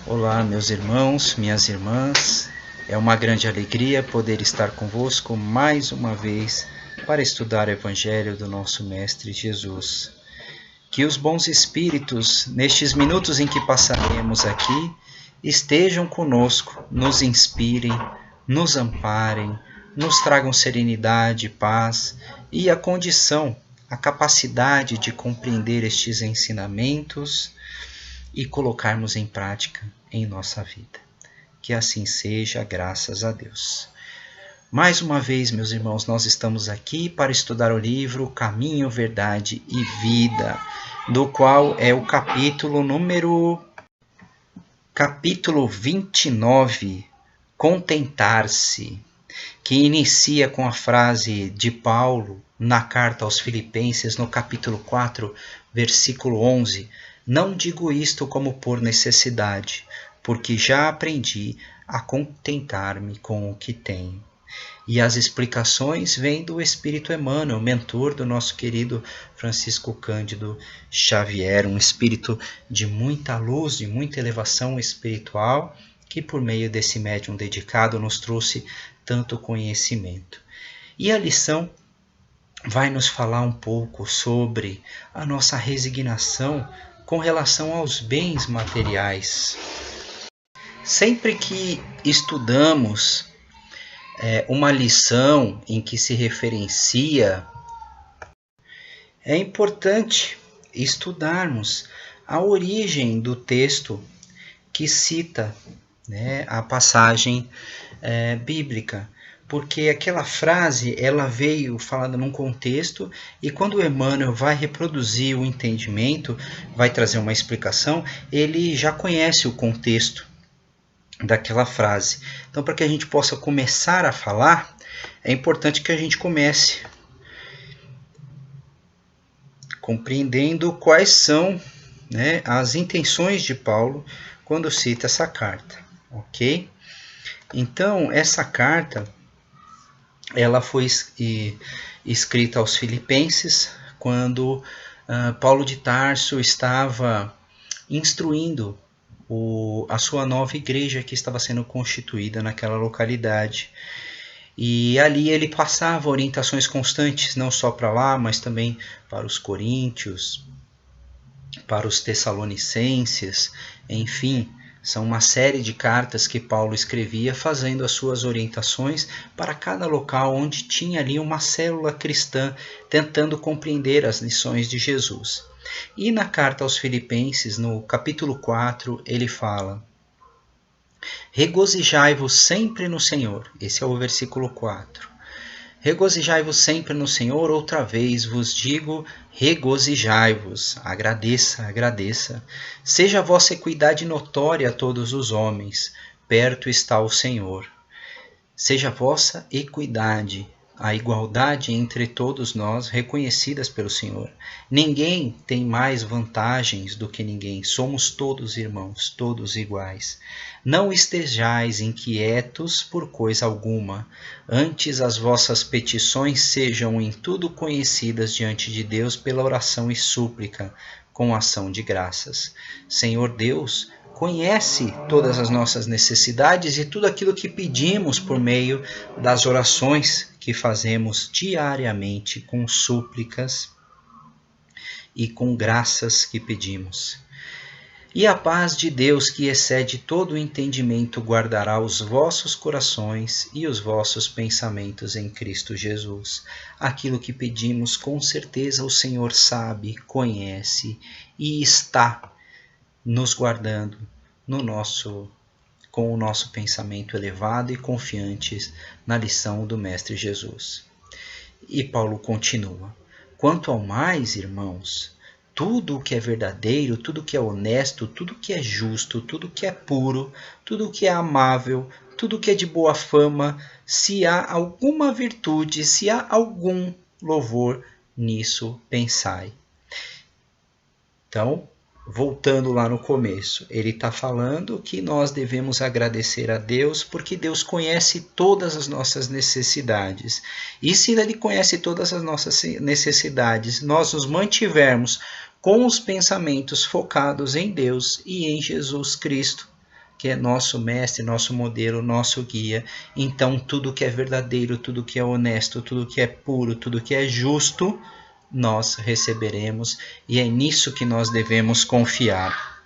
Olá, meus irmãos, minhas irmãs. É uma grande alegria poder estar convosco mais uma vez para estudar o Evangelho do nosso Mestre Jesus. Que os bons espíritos, nestes minutos em que passaremos aqui, estejam conosco, nos inspirem, nos amparem, nos tragam serenidade, paz e a condição, a capacidade de compreender estes ensinamentos e colocarmos em prática em nossa vida. Que assim seja, graças a Deus. Mais uma vez, meus irmãos, nós estamos aqui para estudar o livro Caminho, Verdade e Vida, do qual é o capítulo 29, Contentar-se, que inicia com a frase de Paulo na carta aos Filipenses, no capítulo 4, versículo 11, não digo isto como por necessidade, porque já aprendi a contentar-me com o que tenho. E as explicações vêm do Espírito Emmanuel, mentor do nosso querido Francisco Cândido Xavier, um espírito de muita luz, de muita elevação espiritual, que por meio desse médium dedicado nos trouxe tanto conhecimento. E a lição vai nos falar um pouco sobre a nossa resignação com relação aos bens materiais. Sempre que estudamos uma lição em que se referencia, é importante estudarmos a origem do texto que cita, a passagem bíblica. Porque aquela frase ela veio falada num contexto e quando o Emmanuel vai reproduzir o entendimento, vai trazer uma explicação, ele já conhece o contexto daquela frase. Então, para que a gente possa começar a falar, é importante que a gente comece compreendendo quais são as intenções de Paulo quando cita essa carta, ok? Então, essa carta ela foi escrita aos Filipenses quando Paulo de Tarso estava instruindo a sua nova igreja que estava sendo constituída naquela localidade. E ali ele passava orientações constantes, não só para lá, mas também para os coríntios, para os tessalonicenses, enfim. São uma série de cartas que Paulo escrevia fazendo as suas orientações para cada local onde tinha ali uma célula cristã tentando compreender as lições de Jesus. E na carta aos Filipenses, no capítulo 4, ele fala: regozijai-vos sempre no Senhor. Esse é o versículo 4. Regozijai-vos sempre no Senhor, outra vez vos digo, regozijai-vos. Agradeça, agradeça. Seja a vossa equidade notória a todos os homens, perto está o Senhor. Seja a vossa equidade, a igualdade entre todos nós, reconhecidas pelo Senhor. Ninguém tem mais vantagens do que ninguém, somos todos irmãos, todos iguais. Não estejais inquietos por coisa alguma, antes as vossas petições sejam em tudo conhecidas diante de Deus pela oração e súplica, com ação de graças. Senhor Deus, conhece todas as nossas necessidades e tudo aquilo que pedimos por meio das orações que fazemos diariamente com súplicas e com graças que pedimos. E a paz de Deus, que excede todo o entendimento, guardará os vossos corações e os vossos pensamentos em Cristo Jesus. Aquilo que pedimos, com certeza o Senhor sabe, conhece e está nos guardando com o nosso pensamento elevado e confiantes na lição do Mestre Jesus. E Paulo continua: quanto ao mais, irmãos, tudo o que é verdadeiro, tudo o que é honesto, tudo o que é justo, tudo o que é puro, tudo o que é amável, tudo o que é de boa fama, se há alguma virtude, se há algum louvor, nisso pensai. Então, voltando lá no começo, ele está falando que nós devemos agradecer a Deus porque Deus conhece todas as nossas necessidades. E se Ele conhece todas as nossas necessidades, nós nos mantivermos com os pensamentos focados em Deus e em Jesus Cristo, que é nosso mestre, nosso modelo, nosso guia. Então, tudo que é verdadeiro, tudo que é honesto, tudo que é puro, tudo que é justo, nós receberemos, e é nisso que nós devemos confiar.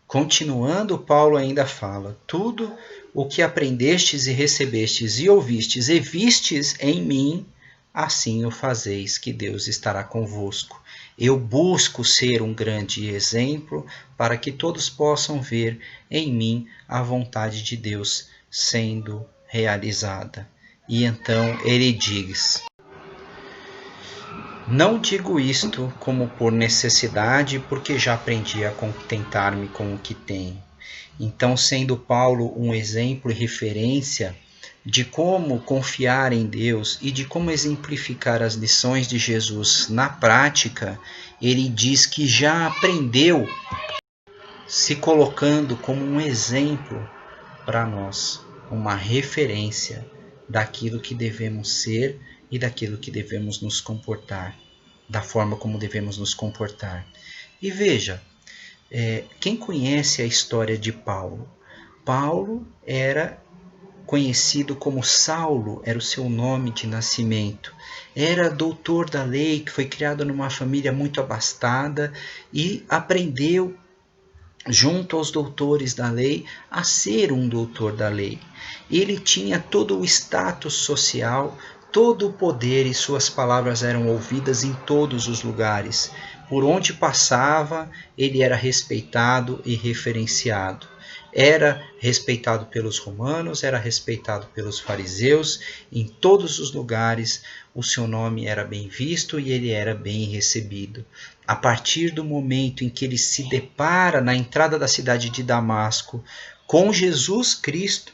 Continuando, Paulo ainda fala: tudo o que aprendestes e recebestes e ouvistes e vistes em mim, assim o fazeis, que Deus estará convosco. Eu busco ser um grande exemplo para que todos possam ver em mim a vontade de Deus sendo realizada. E então ele diz: não digo isto como por necessidade, porque já aprendi a contentar-me com o que tenho. Então, sendo Paulo um exemplo e referência de como confiar em Deus e de como exemplificar as lições de Jesus na prática, ele diz que já aprendeu, se colocando como um exemplo para nós, uma referência daquilo que devemos ser e daquilo que devemos nos comportar, da forma como devemos nos comportar. E veja, quem conhece a história de Paulo? Paulo era conhecido como Saulo, era o seu nome de nascimento. Era doutor da lei, que foi criado numa família muito abastada e aprendeu, junto aos doutores da lei, a ser um doutor da lei. Ele tinha todo o status social, todo o poder, e suas palavras eram ouvidas em todos os lugares. Por onde passava, ele era respeitado e referenciado. Era respeitado pelos romanos, era respeitado pelos fariseus, em todos os lugares o seu nome era bem visto e ele era bem recebido. A partir do momento em que ele se depara na entrada da cidade de Damasco com Jesus Cristo,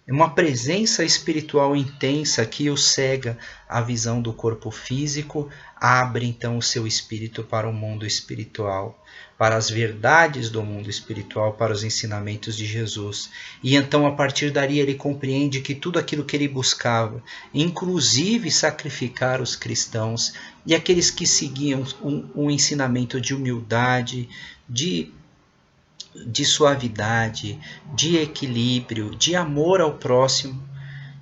uma presença espiritual intensa que o cega a visão do corpo físico, abre então o seu espírito para o mundo espiritual, para as verdades do mundo espiritual, para os ensinamentos de Jesus. E então, a partir dali, ele compreende que tudo aquilo que ele buscava, inclusive sacrificar os cristãos e aqueles que seguiam um ensinamento de humildade, de suavidade, de equilíbrio, de amor ao próximo,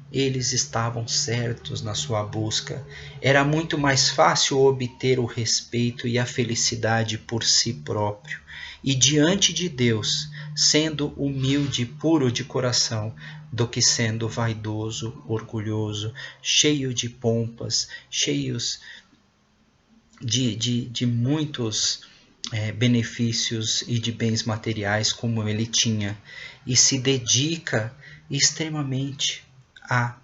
eles estavam certos na sua busca. Era muito mais fácil obter o respeito e a felicidade por si próprio e diante de Deus, sendo humilde e puro de coração, do que sendo vaidoso, orgulhoso, cheio de pompas, cheios de muitos benefícios e de bens materiais como ele tinha, e se dedica extremamente à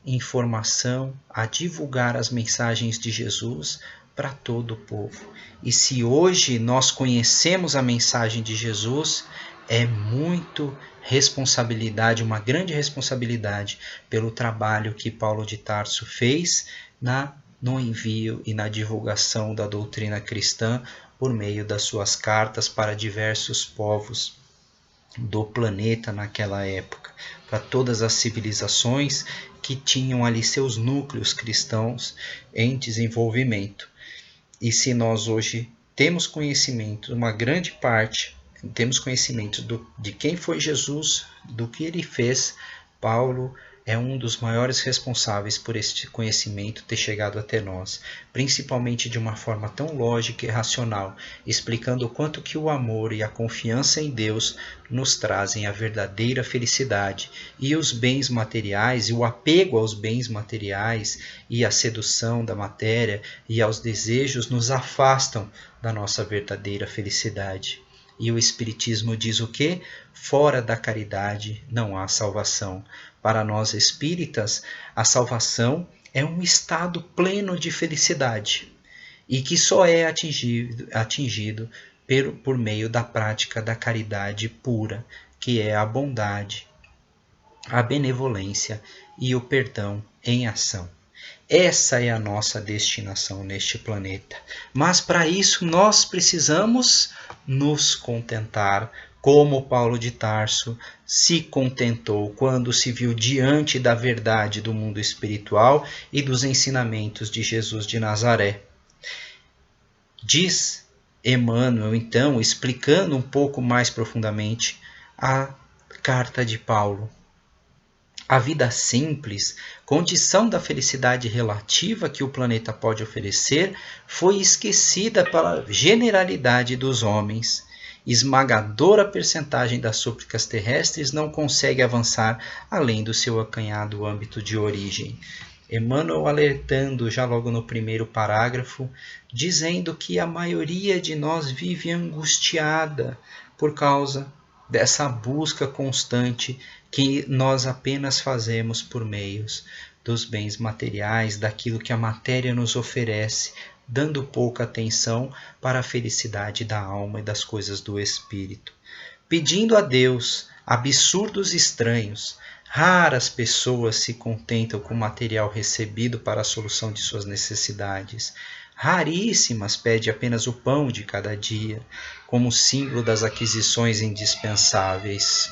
informação, a divulgar as mensagens de Jesus para todo o povo. E se hoje nós conhecemos a mensagem de Jesus, é muito responsabilidade, uma grande responsabilidade pelo trabalho que Paulo de Tarso fez no envio e na divulgação da doutrina cristã por meio das suas cartas para diversos povos do planeta naquela época, para todas as civilizações que tinham ali seus núcleos cristãos em desenvolvimento. E se nós hoje temos conhecimento, uma grande parte, temos conhecimento de quem foi Jesus, do que ele fez, Paulo é um dos maiores responsáveis por este conhecimento ter chegado até nós, principalmente de uma forma tão lógica e racional, explicando o quanto que o amor e a confiança em Deus nos trazem a verdadeira felicidade, e os bens materiais e o apego aos bens materiais e a sedução da matéria e aos desejos nos afastam da nossa verdadeira felicidade. E o Espiritismo diz o quê? Fora da caridade não há salvação. Para nós espíritas, a salvação é um estado pleno de felicidade e que só é atingido por meio da prática da caridade pura, que é a bondade, a benevolência e o perdão em ação. Essa é a nossa destinação neste planeta. Mas para isso nós precisamos nos contentar, como Paulo de Tarso se contentou quando se viu diante da verdade do mundo espiritual e dos ensinamentos de Jesus de Nazaré. Diz Emmanuel, então, explicando um pouco mais profundamente a carta de Paulo. A vida simples, condição da felicidade relativa que o planeta pode oferecer, foi esquecida pela generalidade dos homens. Esmagadora percentagem das súplicas terrestres não consegue avançar além do seu acanhado âmbito de origem. Emmanuel alertando já logo no primeiro parágrafo, dizendo que a maioria de nós vive angustiada por causa dessa busca constante que nós apenas fazemos por meios dos bens materiais, daquilo que a matéria nos oferece, dando pouca atenção para a felicidade da alma e das coisas do espírito. Pedindo a Deus absurdos estranhos, raras pessoas se contentam com o material recebido para a solução de suas necessidades. Raríssimas pede apenas o pão de cada dia, como símbolo das aquisições indispensáveis.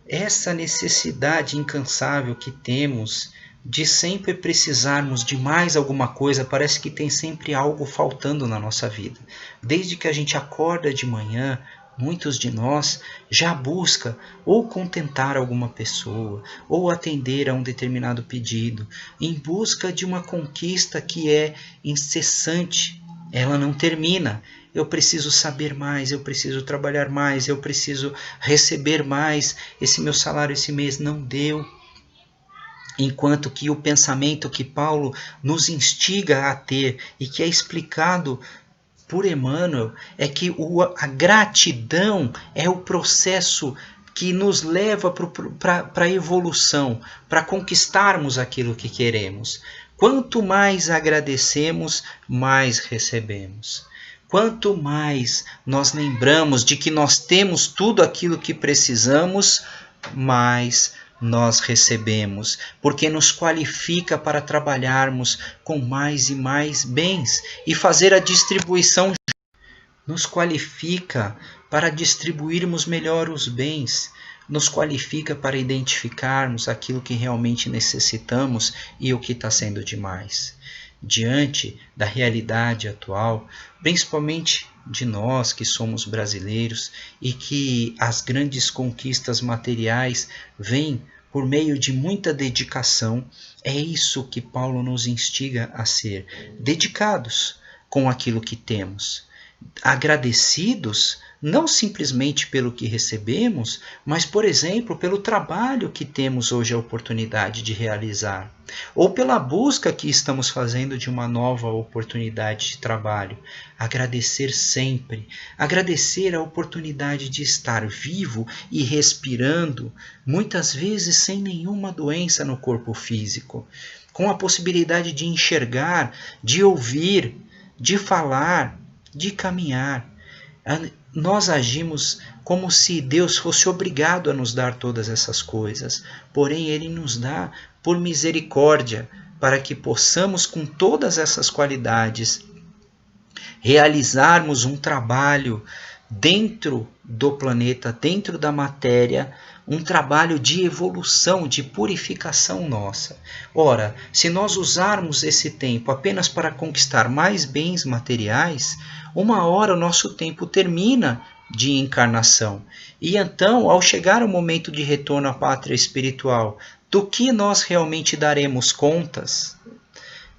Essa necessidade incansável que temos de sempre precisarmos de mais alguma coisa, parece que tem sempre algo faltando na nossa vida. Desde que a gente acorda de manhã, muitos de nós já busca ou contentar alguma pessoa, ou atender a um determinado pedido, em busca de uma conquista que é incessante, ela não termina. Eu preciso saber mais, eu preciso trabalhar mais, eu preciso receber mais, esse meu salário esse mês não deu. Enquanto que o pensamento que Paulo nos instiga a ter e que é explicado por Emmanuel é que a gratidão é o processo que nos leva para a evolução, para conquistarmos aquilo que queremos. Quanto mais agradecemos, mais recebemos. Quanto mais nós lembramos de que nós temos tudo aquilo que precisamos, mais nós recebemos, porque nos qualifica para trabalharmos com mais e mais bens e fazer a distribuição. Nos qualifica para distribuirmos melhor os bens, nos qualifica para identificarmos aquilo que realmente necessitamos e o que está sendo demais. Diante da realidade atual, principalmente de nós que somos brasileiros e que as grandes conquistas materiais vêm por meio de muita dedicação, é isso que Paulo nos instiga a ser dedicados com aquilo que temos, agradecidos não simplesmente pelo que recebemos, mas, por exemplo, pelo trabalho que temos hoje a oportunidade de realizar, ou pela busca que estamos fazendo de uma nova oportunidade de trabalho. Agradecer sempre, agradecer a oportunidade de estar vivo e respirando, muitas vezes sem nenhuma doença no corpo físico, com a possibilidade de enxergar, de ouvir, de falar, de caminhar. Nós agimos como se Deus fosse obrigado a nos dar todas essas coisas, porém Ele nos dá por misericórdia, para que possamos com todas essas qualidades realizarmos um trabalho dentro do planeta, dentro da matéria, um trabalho de evolução, de purificação nossa. Ora, se nós usarmos esse tempo apenas para conquistar mais bens materiais, uma hora o nosso tempo termina de encarnação. E então, ao chegar o momento de retorno à pátria espiritual, do que nós realmente daremos contas?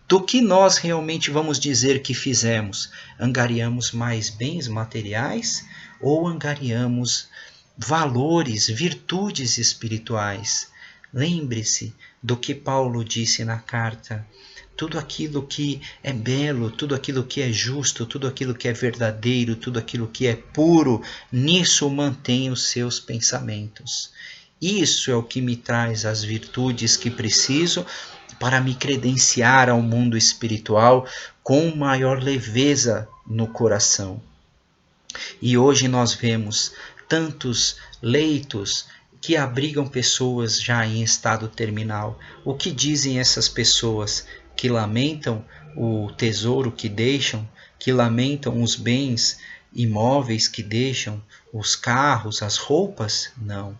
Do que nós realmente vamos dizer que fizemos? Angariamos mais bens materiais ou angariamos valores, virtudes espirituais? Lembre-se do que Paulo disse na carta. Tudo aquilo que é belo, tudo aquilo que é justo, tudo aquilo que é verdadeiro, tudo aquilo que é puro, nisso mantém os seus pensamentos. Isso é o que me traz as virtudes que preciso para me credenciar ao mundo espiritual com maior leveza no coração. E hoje nós vemos tantos leitos que abrigam pessoas já em estado terminal. O que dizem essas pessoas? Que lamentam o tesouro que deixam, que lamentam os bens imóveis que deixam, os carros, as roupas? Não.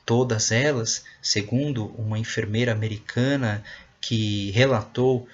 Todas elas, segundo uma enfermeira americana que relatou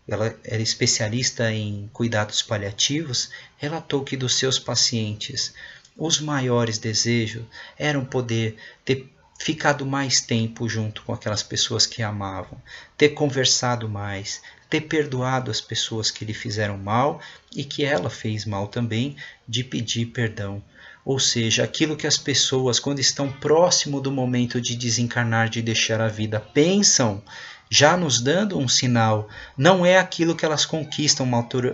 ela era especialista em cuidados paliativos, relatou que dos seus pacientes, os maiores desejos eram poder ter ficado mais tempo junto com aquelas pessoas que amavam, ter conversado mais, ter perdoado as pessoas que lhe fizeram mal e que ela fez mal também, de pedir perdão. Ou seja, aquilo que as pessoas, quando estão próximo do momento de desencarnar, de deixar a vida, pensam, já nos dando um sinal, não é aquilo que elas conquistam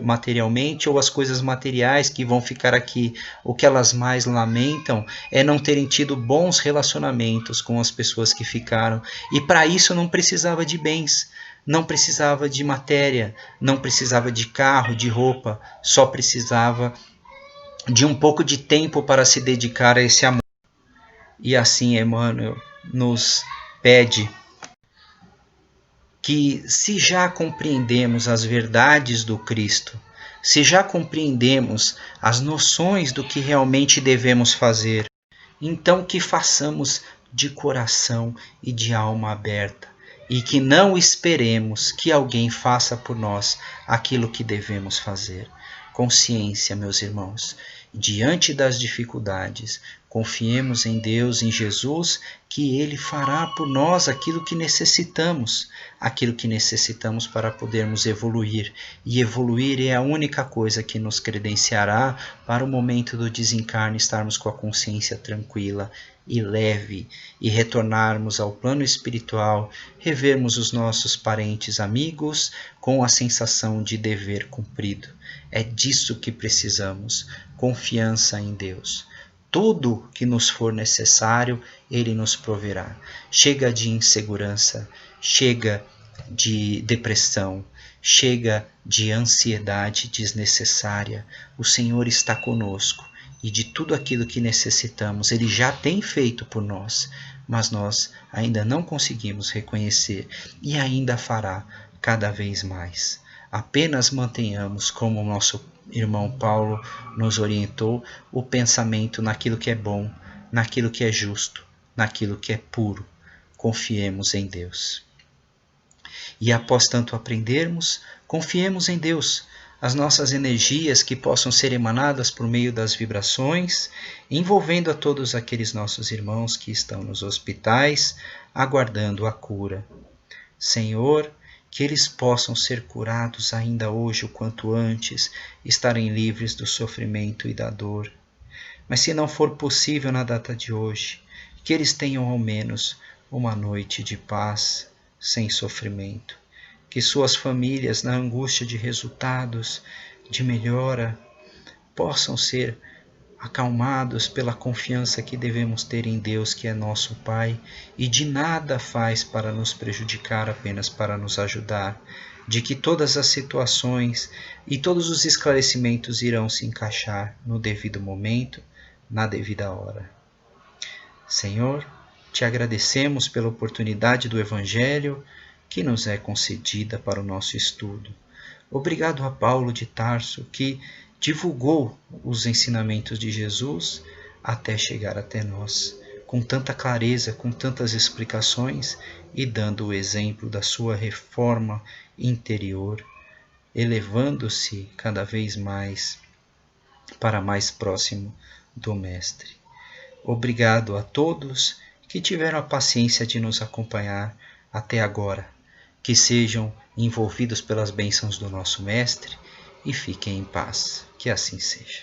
materialmente ou as coisas materiais que vão ficar aqui. O que elas mais lamentam é não terem tido bons relacionamentos com as pessoas que ficaram. E para isso não precisava de bens, não precisava de matéria, não precisava de carro, de roupa, só precisava de um pouco de tempo para se dedicar a esse amor. E assim Emmanuel nos pede que, se já compreendemos as verdades do Cristo, se já compreendemos as noções do que realmente devemos fazer, então que façamos de coração e de alma aberta, e que não esperemos que alguém faça por nós aquilo que devemos fazer. Consciência, meus irmãos, diante das dificuldades, confiemos em Deus, em Jesus, que Ele fará por nós aquilo que necessitamos para podermos evoluir. E evoluir é a única coisa que nos credenciará para o momento do desencarne estarmos com a consciência tranquila e leve e retornarmos ao plano espiritual, revermos os nossos parentes, amigos, com a sensação de dever cumprido. É disso que precisamos, confiança em Deus. Tudo que nos for necessário, Ele nos proverá. Chega de insegurança, chega de depressão, chega de ansiedade desnecessária. O Senhor está conosco e de tudo aquilo que necessitamos, Ele já tem feito por nós, mas nós ainda não conseguimos reconhecer e ainda fará cada vez mais. Apenas mantenhamos, como o nosso irmão Paulo nos orientou, o pensamento naquilo que é bom, naquilo que é justo, naquilo que é puro. Confiemos em Deus. E após tanto aprendermos, confiemos em Deus. As nossas energias que possam ser emanadas por meio das vibrações, envolvendo a todos aqueles nossos irmãos que estão nos hospitais, aguardando a cura. Senhor, que eles possam ser curados ainda hoje o quanto antes, estarem livres do sofrimento e da dor. Mas se não for possível na data de hoje, que eles tenham ao menos uma noite de paz, sem sofrimento. Que suas famílias, na angústia de resultados, de melhora, possam ser acalmados pela confiança que devemos ter em Deus, que é nosso Pai, e de nada faz para nos prejudicar, apenas para nos ajudar, de que todas as situações e todos os esclarecimentos irão se encaixar no devido momento, na devida hora. Senhor, te agradecemos pela oportunidade do Evangelho que nos é concedida para o nosso estudo. Obrigado a Paulo de Tarso, que divulgou os ensinamentos de Jesus até chegar até nós, com tanta clareza, com tantas explicações e dando o exemplo da sua reforma interior, elevando-se cada vez mais para mais próximo do Mestre. Obrigado a todos que tiveram a paciência de nos acompanhar até agora, que sejam envolvidos pelas bênçãos do nosso Mestre e fiquem em paz. Que assim seja.